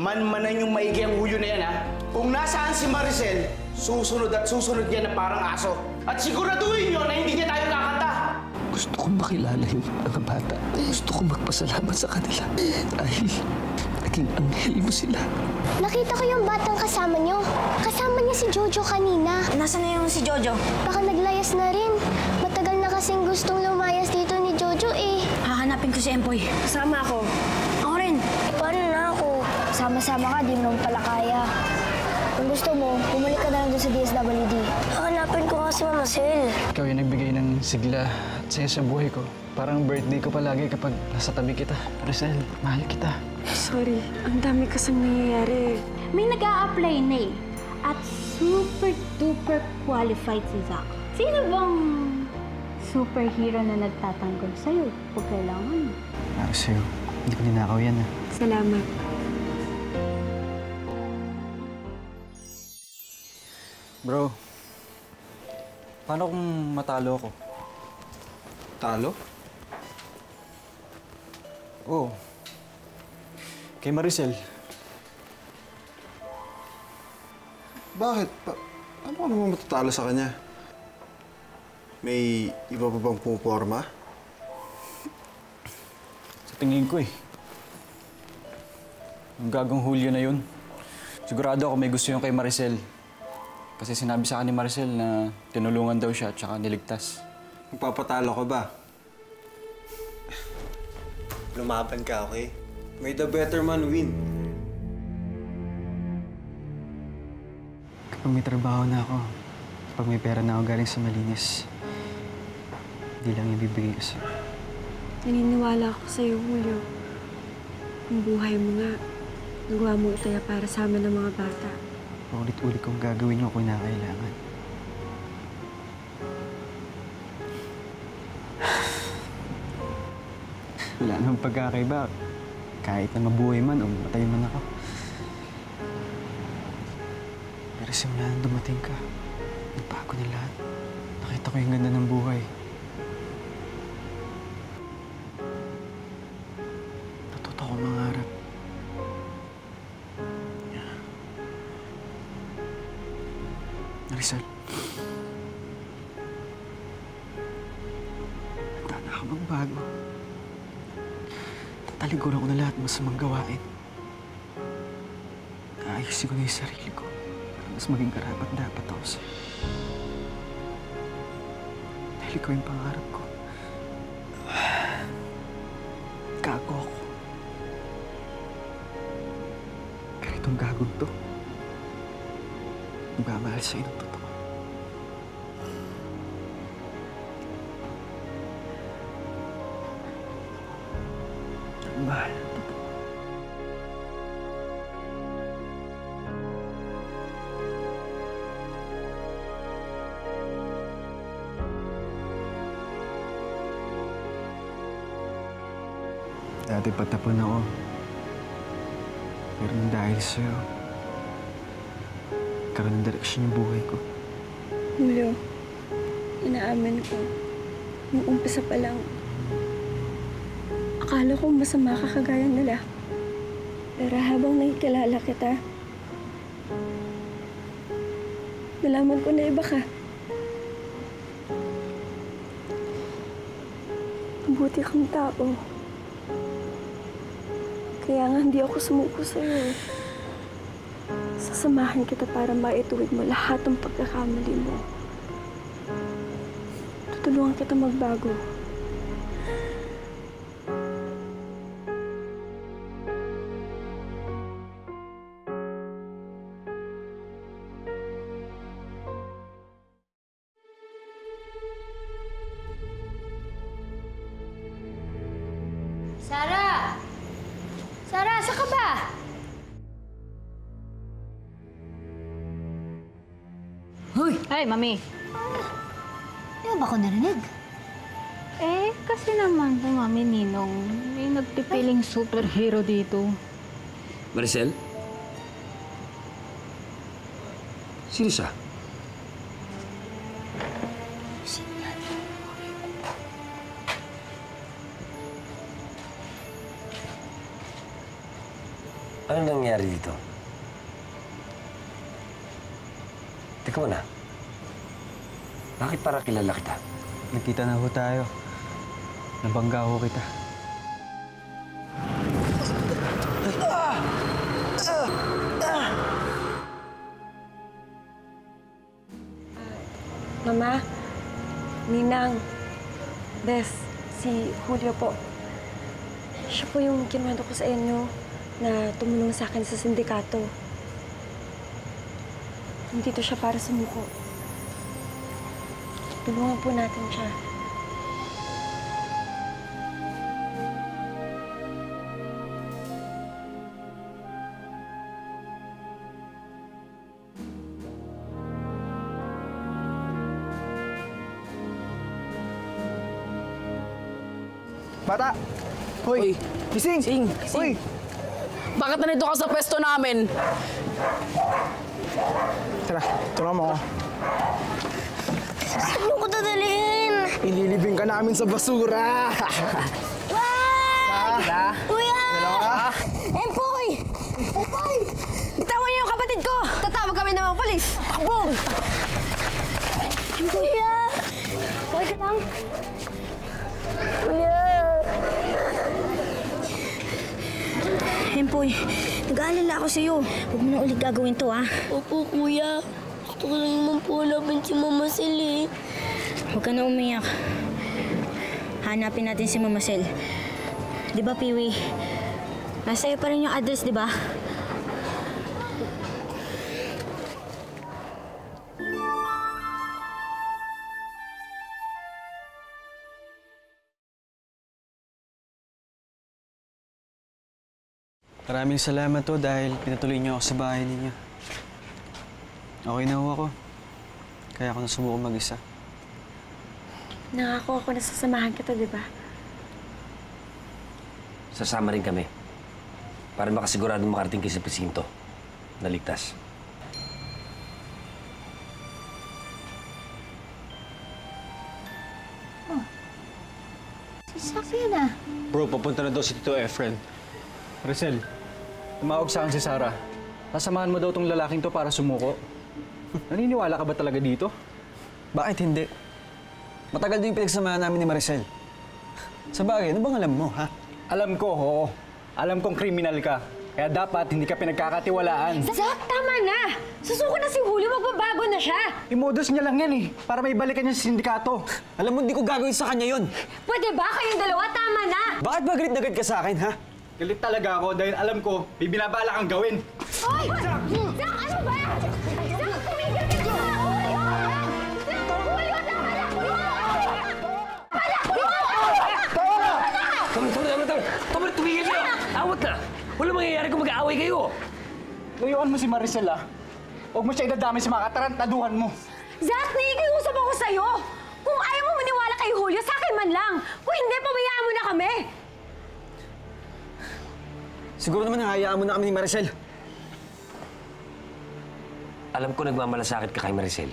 manmanan yung maigi ang huyo na yan, ha? Kung nasaan si Maricel, susunod at susunod yan na parang aso. At siguraduhin nyo na hindi niya tayo kakanta. Gusto kong makilala yung mga bata. Gusto kong magpasalamat sa kanila dahil naging anghel mo sila. Nakita ko yung batang kasama nyo. Kasama niya si Jojo kanina. Nasaan na yung si Jojo? Baka naglayas na rin. Matagal na kasing gustong lumayas dito ni Jojo eh. Hahanapin ko si Empoy. Kasama ako. Ako rin. Paano na ako? Sama-sama ka, di mo naman pala kaya. Kung gusto mo, bumalik ka na lang doon sa DSWD. Hanapin ko nga si Mama Sel. Ikaw yung nagbigay ng sigla at saya sa buhay ko. Parang birthday ko palagi kapag nasa tabi kita. Maricel, mahal kita. Sorry, ang dami kasing nangyayari. May nag-a-apply na eh. At super-duper qualified si Zach. Sino bang superhero na nagtatanggol sa'yo pag kailangan? Maricel, hindi ko ninakaw yan ah. Salamat. Bro, paano kung matalo ako? Talo? Oo. Kay Maricel. Bakit? Ano ka naman matatalo sa kanya? May iba pa bang puporma? Sa tingin ko eh. Yung gagong Hulyo na yun. Sigurado ako may gusto yung kay Maricel. Kasi sinabi sa akin ni Maricel na tinulungan daw siya at saka niligtas. Magpapatalo ka ba? Lumaban ka, okay? May the better man win. Kapag may trabaho na ako, kapag may pera na ako galing sa malinis, hindi lang ibibigay ko sa'yo. Naniniwala ako sa'yo, Julio. Ang buhay mo nga, nagawa mo itaya para sa amin ng mga bata. Paulit-ulit kong gagawin yung kinakailangan. Wala namang pagkakaiba. Kahit na mabuhay man o matay man ako. Pero simula nang dumating ka, nagbago na lahat. Nakita ko yung ganda ng buhay. Natuto ko mangarap. Maricel, handa na ako magbago. Tataliguran ko na lahat ng masamang gawain. Aayusin ko na yung sarili ko para mas maging karapat-dapat ako sa'yo. Dahil ikaw yung pangarap ko. Gago ako. Pero itong gagong to, magmamahal sa'yo ng totoo. Mahal. Dati patapon ako. Pero nang dahil sa'yo, karoon ng direksyon yung buhay ko. Julio, inaamin ko, nung umpisa pa lang, akala ko masama ka kagaya nila. Pero habang nakikilala kita, nalaman ko na iba ka. Mabuti kang tao. Kaya nga hindi ako sumuko sa'yo. Sasamahan kita para maituwid mo lahat ng pagkakamali mo. Tutulungan kita magbago. Sarah! Sarah, saan ka ba? Hoy! Ay, Mami. Di ba ako narinig? Eh, kasi naman po, Mami Ninong, may nagpipiling superhero dito. Maricel? Sino siya? Ano nangyari dito? Teka muna. Bakit para kilala kita? Nagkita na ho tayo. Nabangga ho kita. Mama, Ninang, Bes, si Julio po. Siya po yung kinuwento ko sa inyo na tumulong sa akin sa sindikato. Nandito siya para sumuko. Tulungan po natin siya. Bata! Hoy! Gising! Sing! Hoy! Bakit nandito ka sa pwesto namin? Tara, tulungan mo ako. Saan ko dadalhin? Ililibing ka namin sa basura! Wag! Kuya! Empoy! Empoy! Bitawan niyo yung kapatid ko! Tatawag kami ng mga polis! Takbo! Kuya! Okay ka lang? Kuya! Empoy, nag-aalala ako sa'yo. Huwag mo na ulit gagawin to, ha? Opo, kuya. Gusto ko lang naman po hanapin si Mama Sel eh. Huwag ka na umiyak. Hanapin natin si Mama Sel. Di ba, Piwi? Nasa iyo pa rin yung address, di ba? Maraming salamat to dahil pinatuloy niyo ako sa bahay ninyo. Okay na ho ako. Kaya ako nasubukan mag-isa. Nangako ako na sasamahan kita, di ba? Sasama rin kami. Para makasiguradong makarating kayo sa presinto. Naligtas. Sasakyan na. Bro, papunta na daw si Tito Efren. Maricel, tumawag sa akin si Sarah. Sasamahan mo daw tong lalaking to para sumuko. Naniniwala ka ba talaga dito? Bakit hindi? Matagal din yung pinagsamahan namin ni Maricel. Sa bagay, ano bang alam mo, ha? Alam ko, oo. Alam kong kriminal ka. Kaya dapat hindi ka pinagkakatiwalaan. Zach, tama na! Susuko na si Julio, magbabago na siya! Imodus niya lang yan eh, para may balikan niya sa sindikato. Alam mo, hindi ko gagawin sa kanya yon. Pwede ba kayong dalawa? Tama na! Bakit ba galit na galit ka sa akin, ha? Galit talaga ako dahil alam ko, may binabala kang gawin. Hoy! Zach, ano ba? Zach, tumigil ka na! Julio! Zach, Julio, tama na! Tama, tumigil niyo! Awat na! Wala mangyayari kung mag-aaway kayo! Layuan mo si Maricel, ah. Huwag mo siya idadami sa mga katarantaduhan mo. Zach, nakikiusap ako sa'yo! Kung ayaw mo maniwala kay Julio, sa akin man lang! Kung hindi, pabayaan mo na kami! Siguro naman hayaan mo na kami ni Maricel. Alam ko nagmamalasakit ka kay Maricel.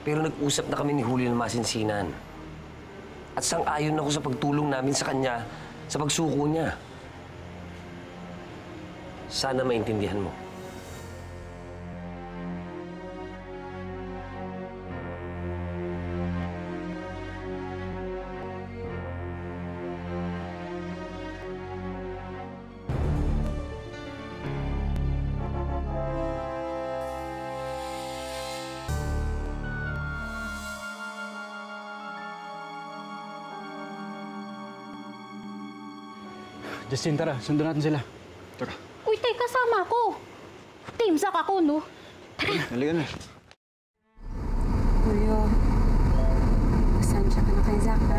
Pero nag-usap na kami ni Julio ng masinsinan. At sang-ayon ako sa pagtulong namin sa kanya sa pagsuko niya. Sana maintindihan mo. Justin, tara. Sundan natin sila. Tara. Uy, tay, kasama ko. Team Zach ako, no? Halika na. Julio, pasensya ka na kay Zach, ha?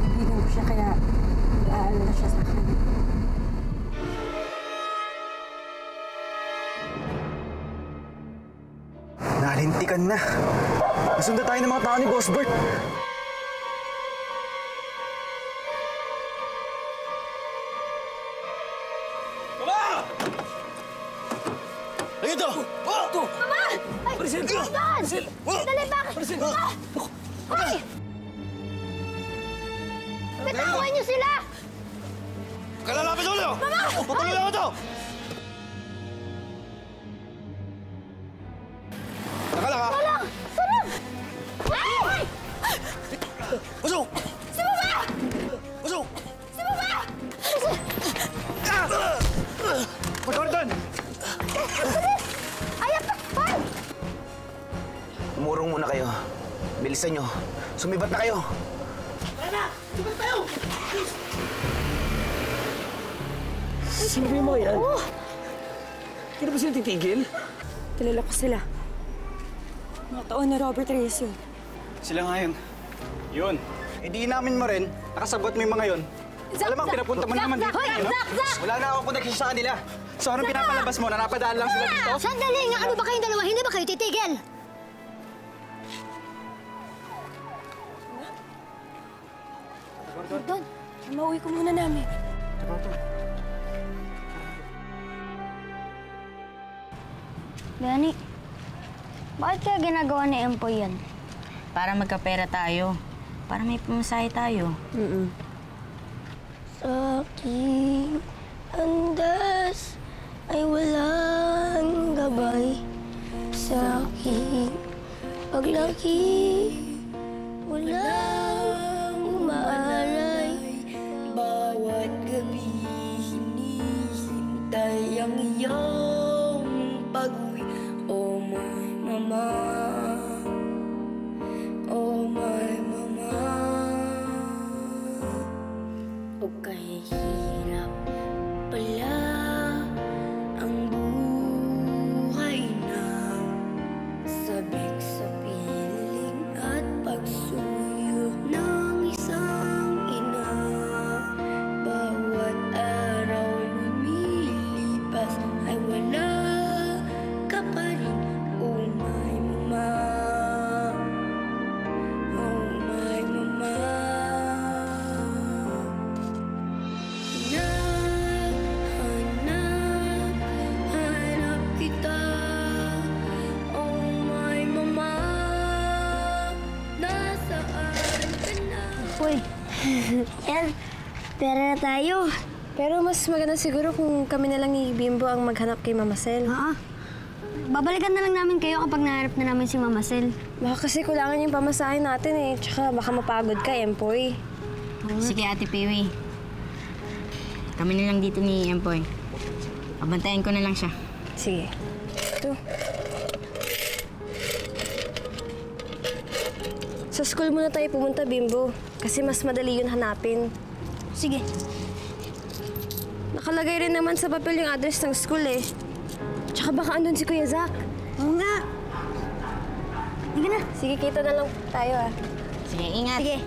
Kaibigan ko siya kaya nag-aalala siya sa akin. Nalintikan na. Nasunda tayo ng mga tao ni Boss Bert. Dali, bakit? Hoy! Bitawan niyo sila! ka lalapit sa ulo! Mama! Patuloy lang ito! Saka lang, ha? Tulong! Tulong! Ay! Usong! Si Mama! Usong! Si Mama! Gordon! Ayan pa! Ay! Umurong muna kayo. Bilisan nyo. Sumibat na kayo. Sino ba yung mga yan? Hindi na ba sila titigil? Kilala ko sila. Mga taon na Robert Reyes yun. Sila nga yun. Yun. Eh di namin mo rin. Nakasagot mo yung mga yun. Alam mo, pinapunta mo naman dito. Wala na akong connection sa kanila. So anong pinapalabas mo? Na napadaan lang sila dito? Sandali nga! Ano ba kayong dalawa? Hindi ba kayo titigil? Gordon! Mauwi ko muna namin. Dani, bakit kaya ginagawa ni Empoy yan? Para magkapera tayo. Para may pamasahe tayo. Sa aking andas ay walang gabay. Sa aking paglaki, walang umaalay. Bawat gabi hinihintay ang iyong pag-uwi. Oh my mama, oh my mama. O kahihirap pala ang buhay na sabik sa piling at pagsuyo ng isang ina. Bawat araw lumilipas ay wala ka pa rin. Oh my mama, oh my mama. Hanap kita. Oh my mama, nasaan ka na? Uy, yan, pera na tayo. Pero mas maganda siguro kung kami na lang ni Bimbo ang maghanap kay Mama Sel. Oo. Babalikan na lang namin kayo kapag nahanap na namin si Mama Sel. Baka kasi kulangan yung pamasahe natin eh. Tsaka baka mapagod ka, Empoy. Sige, Ate Piwi. Kami na lang dito ni Empoy. Pabantayan ko na lang siya. Sige. Ito. Sa school muna tayo pumunta, Bimbo. Kasi mas madali yun hanapin. Sige. Nakalagay rin naman sa papel yung address ng school eh. Tsaka baka andun si Kuya Zach. Oo nga. Sige na. Sige, kita na lang tayo ah. Sige, ingat. Sige.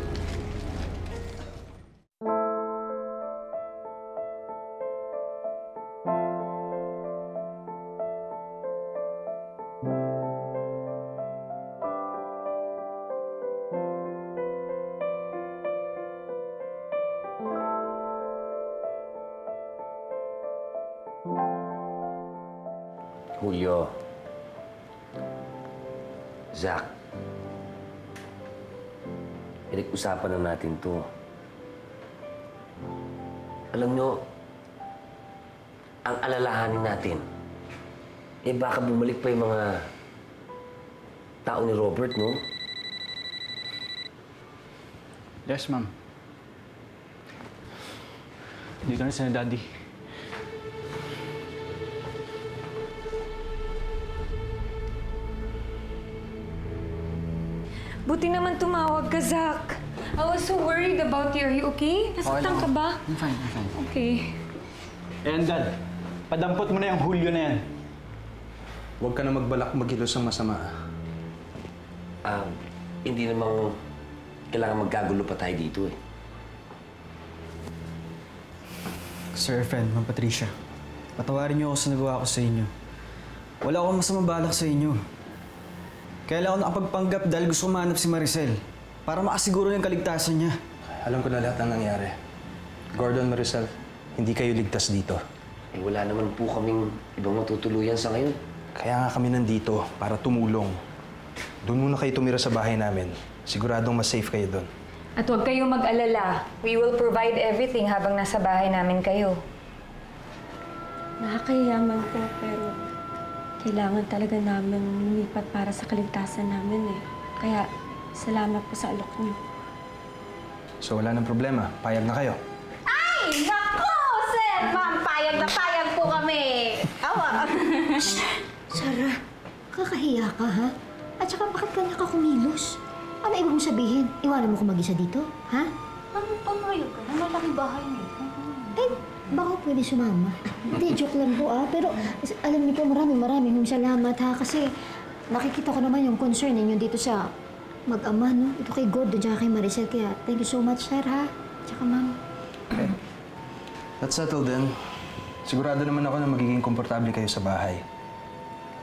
Julio. Zach. Pinag-usapan na natin to. Alam nyo, ang alalahanin natin, eh baka bumalik pa yung mga tao ni Robert, no? Yes, ma'am. Dito na si Daddy. Buti naman tumawag ka, Zach. I was so worried about you. Are you okay? Nasaktan ka ba? I'm fine, I'm fine. Okay. Ayan, Dad. Padampot mo na yung Julio na yan. Huwag ka na magbalak magkilos ng masama. Hindi namang kailangan magkagulo pa tayo dito eh. Sir Friend, Ma'am Patricia. Patawarin niyo ako sa nagawa ko sa inyo. Wala akong masamang balak sa inyo. Kaya lang ako nakapagpanggap dahil gusto ko mahanap si Maricel para makasiguro ng kaligtasan niya. Alam ko na lahat ng nangyari. Gordon, Maricel, hindi kayo ligtas dito. Eh, wala naman po kaming ibang matutuluyan sa ngayon. Kaya nga kami nandito para tumulong. Doon muna kayo tumira sa bahay namin. Siguradong mas safe kayo doon. At huwag kayong mag-alala. We will provide everything habang nasa bahay namin kayo. Nakakayaman po, pero kailangan talaga namin lumipat para sa kaligtasan namin eh. Kaya, salamat po sa alok niyo. So wala nang problema. Payag na kayo. Ay! Naku, sir! Ma'am, payag na payag po kami! Awa! Sarah, kakahiya ka, ha? At saka bakit ka nakakumilos? Ano ibig mong sabihin? Iwanan mo ko mag-isa dito, ha? Pumayag ka na, malaki bahay niyo. Eh, baka pwede sumama. Hindi, joke lang po, pero alam niyo po, maraming salamat, ha? Kasi nakikita ko naman yung concern ninyo dito sa mag-ama, no? Ito kay Gordo, tsaka kay Maricel. Kaya thank you so much, sir, ha? Tsaka ma'am. Okay. That's settled then. Sigurado naman ako na magiging komportable kayo sa bahay.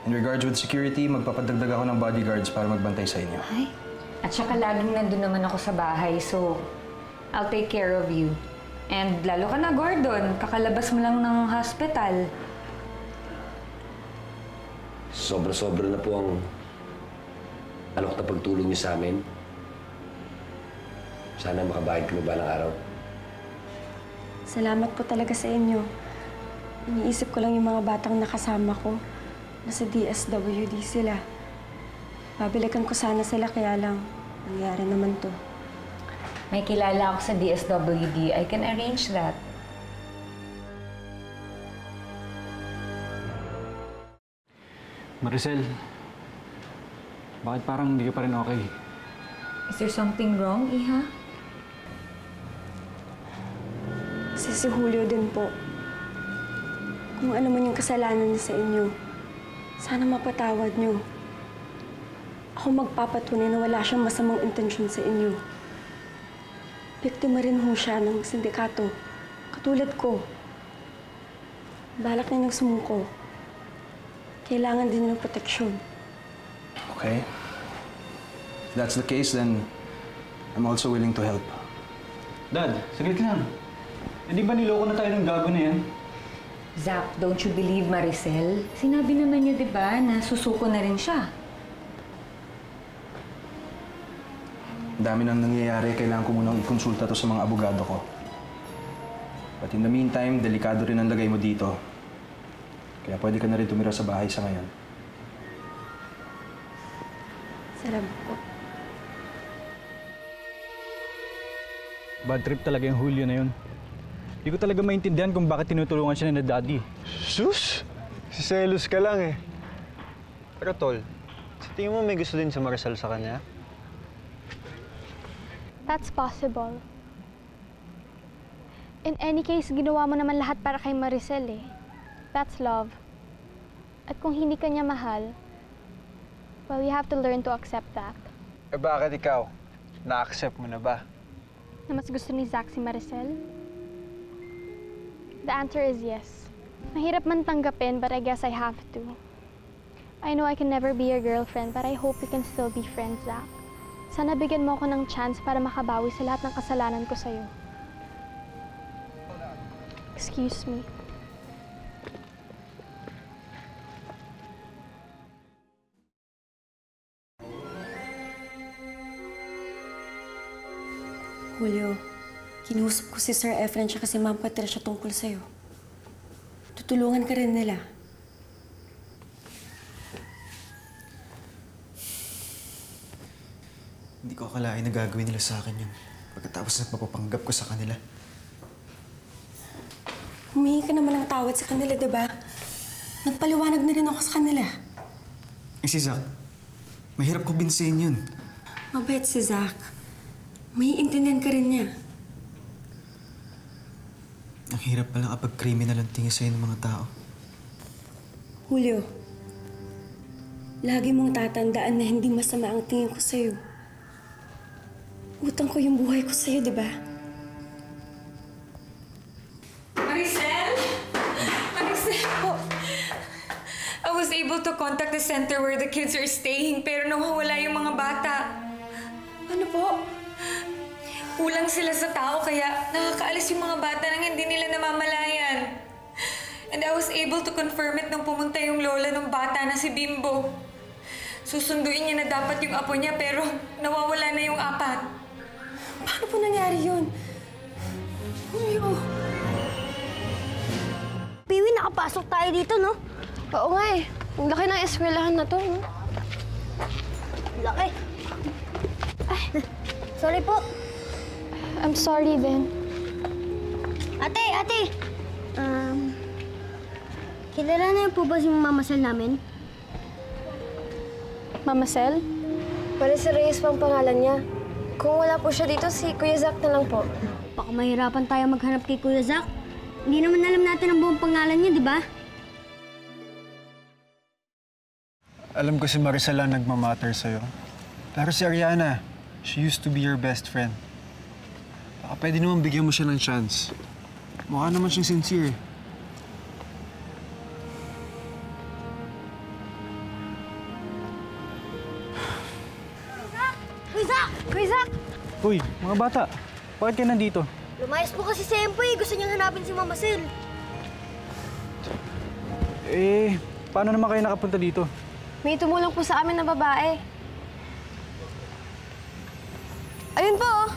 In regards with security, magpapadagdag ako ng bodyguards para magbantay sa inyo. Ay? At saka laging nandun naman ako sa bahay, so I'll take care of you. And lalo ka na, Gordon. Kakalabas mo lang ng hospital. Sobra-sobra na po ang alok na pagtulong niyo sa amin. Sana makabayad kami balang araw. Salamat po talaga sa inyo. Iniisip ko lang yung mga batang nakasama ko. Nasa DSWD sila. Babalikan ko sana sila, kaya lang nangyari naman to. May kilala ako sa DSWD. I can arrange that. Maricel, bakit parang hindi ka pa rin okay? Is there something wrong, Iha? Si Julio din po. Kung ano man yung kasalanan niya sa inyo, sana mapatawad niyo. Ako magpapatunay na wala siyang masamang intensyon sa inyo. Biktima rin ho siya ng sindikato. Katulad ko. Balak niya ng sumuko. Kailangan din ng proteksyon. Okay. If that's the case, then I'm also willing to help. Dad, saglit lang. Hindi ba niloko na tayo ng gago na yan? Zach, don't you believe Maricel? Sinabi naman niyo, di ba, na susuko na rin siya. Ang dami nang nangyayari, kailangan ko munang ikonsulta to sa mga abogado ko. But in the meantime, delikado rin ang lagay mo dito. Kaya pwede ka na rin tumira sa bahay sa ngayon. Salamat po. Bad trip talaga yung Julio na yun. Hindi ko talaga maintindihan kung bakit tinutulungan siya ni Daddy. Sus! Si Celos ka lang eh. Pero tol, sa tingin mo may gusto din si Maricel sa kanya? That's possible. In any case, ginawa mo naman lahat para kay Maricel eh. That's love. At kung hindi ka niya mahal, well, you have to learn to accept that. Eh bakit ikaw? Na-accept mo na ba? Na mas gusto ni Zach si Maricel? The answer is yes. Mahirap man tanggapin, but I guess I have to. I know I can never be your girlfriend, but I hope we can still be friends, Zach. Sana bigyan mo ako ng chance para makabawi sa lahat ng kasalanan ko sa'yo. Excuse me. Julio, kinuusap ko si Sir Efren siya kasi Ma'am Patricia tungkol sa'yo. Tutulungan ka rin nila. Hindi ko akalain na gagawin nila sa akin yun. Pagkatapos nagpapapanggap ko sa kanila. Humingi ka naman ng tawad sa kanila, diba? Nagpaliwanag na rin ako sa kanila. Eh si Zach, mahirap ko binsayin yun. Mabait si Zach. May intindihan ka rin niya. Ang hirap pala kapag criminal ang tingin sa'yo ng mga tao. Julio, lagi mong tatandaan na hindi masama ang tingin ko sa'yo. Utang ko yung buhay ko sa'yo, di ba? Maricel? Maricel po! I was able to contact the center where the kids are staying, pero nawawala yung mga bata. Ano po? Kulang sila sa tao, kaya nakakaalis yung mga bata nang hindi nila namamalayan. And I was able to confirm it nung pumunta yung lola ng bata na si Bimbo. Susunduin niya na dapat yung apo niya, pero nawawala na yung apat. Paano po nangyari yun? Julio! Piwi, nakapasok tayo dito, no? Oo nga eh. Ang laki ng eskwelahan na to, no? Laki. Ay, sorry po. I'm sorry din. Ate! Kilala na po ba si Mama Sel namin? Mama Sel? Wala si Reyes pang pangalan niya. Kung wala po siya dito, si Kuya Zack na lang po. Baka mahirapan tayo maghanap kay Kuya Zack. Hindi naman alam natin ang buong pangalan niya, di ba? Alam ko si Maricel ang nagmamatter sa'yo. Pero si Ariana, she used to be your best friend. Baka pwede naman bigyan mo siya ng chance. Mukha naman siyang sincere. Kuya Zack! Kuya Zack! Uy, mga bata, bakit kayo nandito? Lumayas po kasi si Empoy. Gusto niyang hanapin si Mama Sel. Paano naman kayo nakapunta dito? May tumulong po sa amin na babae. Ayun po, oh.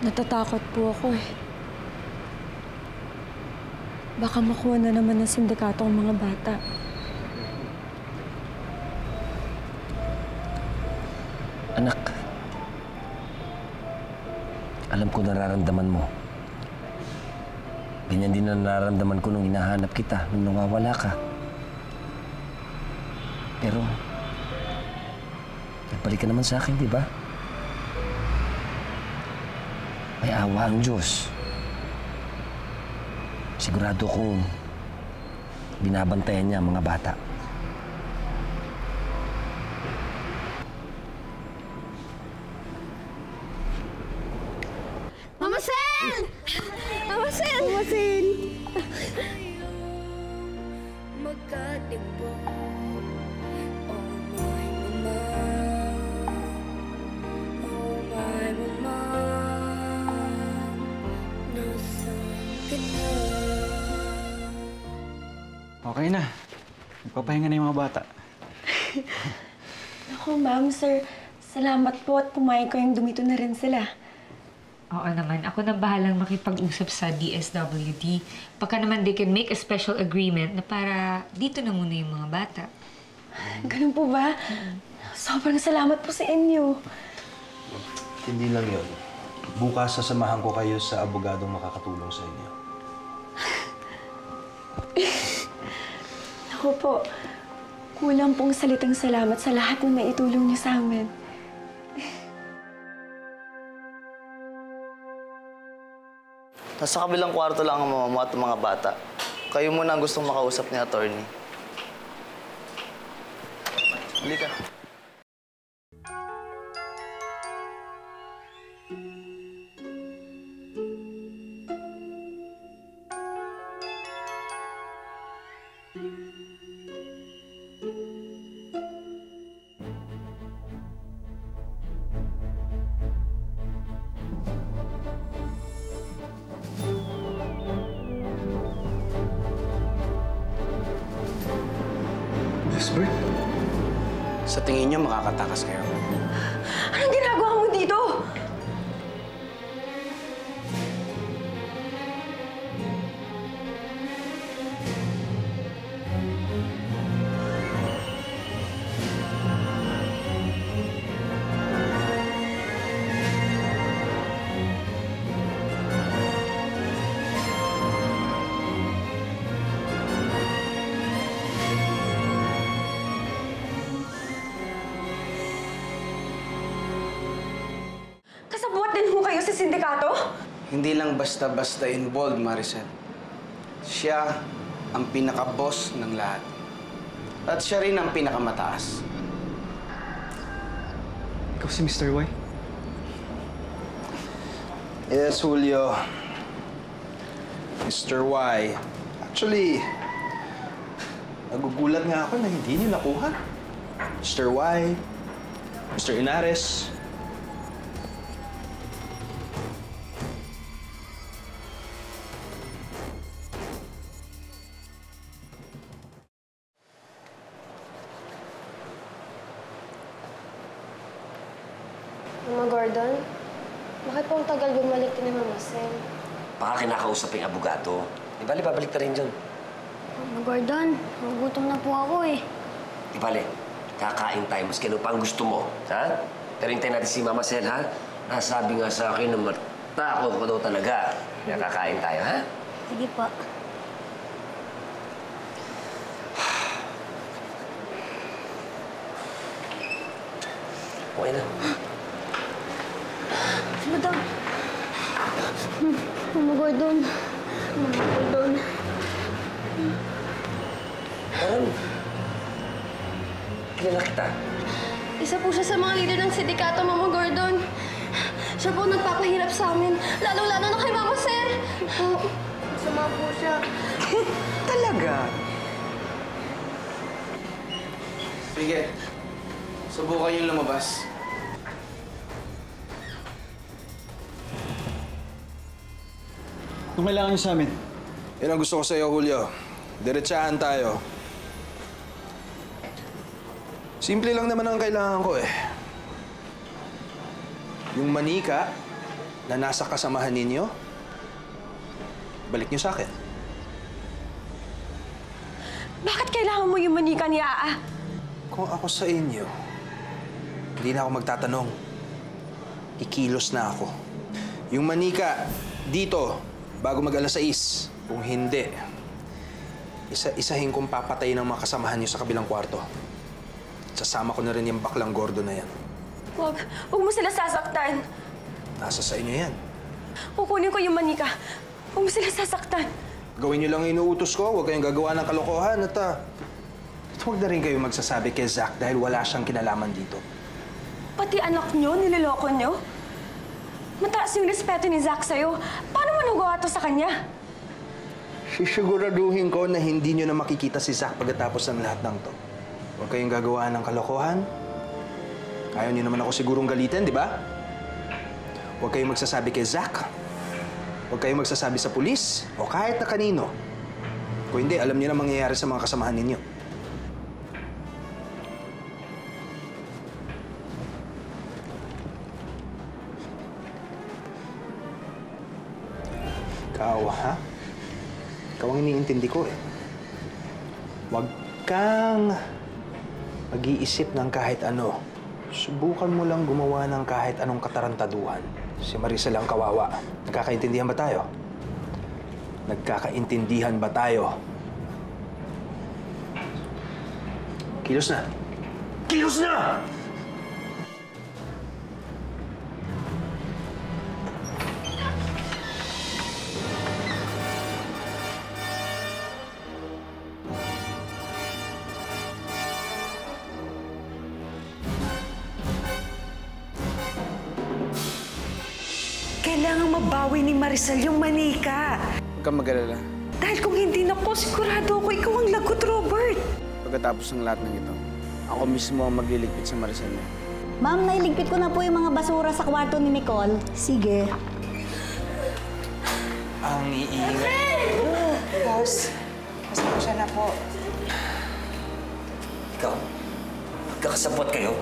Natatakot po ako eh. Baka makuha na naman ng sindikato ang mga bata. Anak, alam ko nararamdaman mo. Ganyan din ang nararamdaman ko nung hinahanap kita, nung nawawala ka. Pero, nagbalik ka naman sa akin, di ba? May awa ang Diyos. Sigurado kong binabantayan niya ang mga bata. Mama Sel! Mama Sel! Mama Sel! Okay na. Nagpapahinga na yung mga bata. Ako, ma'am, sir. Salamat po at pumayag ko yung dumito na rin sila. Oo naman. Ako na bahalang makipag-usap sa DSWD. Baka naman they can make a special agreement na para dito na muna yung mga bata. Ganun po ba? Sobrang salamat po sa inyo. Hindi lang yun. Bukas sasamahan ko kayo sa abogadong makakatulong sa inyo. Ako po, kulang pong salitang salamat sa lahat na naitulong niyo sa amin. Nasa kabilang kwarto lang ang mama mo at ang mga bata. Kayo muna ang gustong makausap ni attorney. Halika. Bert, Sa tingin niyo, makakatakas kayo. Anong ginagawa mo dito? Kasabwat din ho kayo sa sindikato? Hindi lang basta-basta involved, Maricel. Siya ang pinaka-boss ng lahat. At siya rin ang pinakamataas. ikaw si Mr. Y? Yes, Julio. Mr. Y. Actually, nagugulat nga ako na hindi niyo nakuha. Mr. Y, Mr. Inares. Mama Gordon, bakit po ang tagal bumalik ni Mama Sel? Baka kinakausap yung abogado. Di bali, babalik na rin dyan. Mama Gordon, nagugutom na po ako eh. Di bali, kakain tayo maski ano pa ang gusto mo. Ha? Pero hintayin natin si Mama Sel, ha? Nasabi nga sa akin na matakot ko daw talaga. Kaya kakain tayo, ha? Sige po. Okay na. Madam. Mama Gordon. Mama Gordon. Ano? Kilala kita. Isa po siya sa mga leader ng sindikato, Mama Gordon. Siya po nagpapahirap sa amin, lalo-lalo na kay Mama Sel. Masama po siya. Talaga? Sige. Subukan yung lumabas. Anong kailangan niyo sa amin? Yan ang gusto ko sa'yo, Julio. Diretsahan tayo. Simple lang naman ang kailangan ko eh. Yung manika na nasa kasamahan ninyo, balik niyo sa akin. Bakit kailangan mo yung manika ni Aa? Kung ako sa inyo, hindi na ako magtatanong. Ikilos na ako. Yung manika, dito, bago mag-alas 6. Kung hindi, isa-isahin kong papatayin ang mga kasamahan niyo sa kabilang kwarto. Sasama ko na rin yung baklang gordo na yan. Huwag mo sila sasaktan. Nasa sa inyo yan. Kukunin ko yung manika. Huwag mo sila sasaktan. Gawin niyo lang yung inuutos ko. Huwag kayong gagawa ng kalokohan. At huwag na rin kayo magsasabi kay Zach dahil wala siyang kinalaman dito. Pati anak niyo, niloloko niyo? Mataas yung respeto ni Zach sa'yo. Paano mo nagawa to sa kanya? Sisiguraduhin ko na hindi niyo na makikita si Zach pagkatapos ng lahat ng to. Huwag kayong gagawa ng kalokohan. Ayaw niyo naman ako sigurong galitin, di ba? Huwag kayong magsasabi kay Zach. Huwag kayong magsasabi sa pulis o kahit na kanino. Kung hindi, alam niyo na mangyayari sa mga kasamahan ninyo. Ikaw, ha? Ikaw ang iniintindi ko eh. Huwag kang mag-iisip ng kahit ano. Subukan mo lang gumawa ng kahit anong katarantaduhan. Si Maricel ang kawawa. Nagkakaintindihan ba tayo? Nagkakaintindihan ba tayo? Kilos na! Kilos na! Kailangang mabawi ni Maricel yung manika. Huwag kang mag-alala. Dahil kung hindi na po, sigurado ako ikaw ang lagot, Robert. Pagkatapos ng lahat ng ito, ako mismo ang magliligpit sa Maricel niya. Ma'am, nailigpit ko na po yung mga basura sa kwarto ni Nicole. Sige. Ang iingay. Boss, pasensya na po. Ikaw, magkakasabot kayo.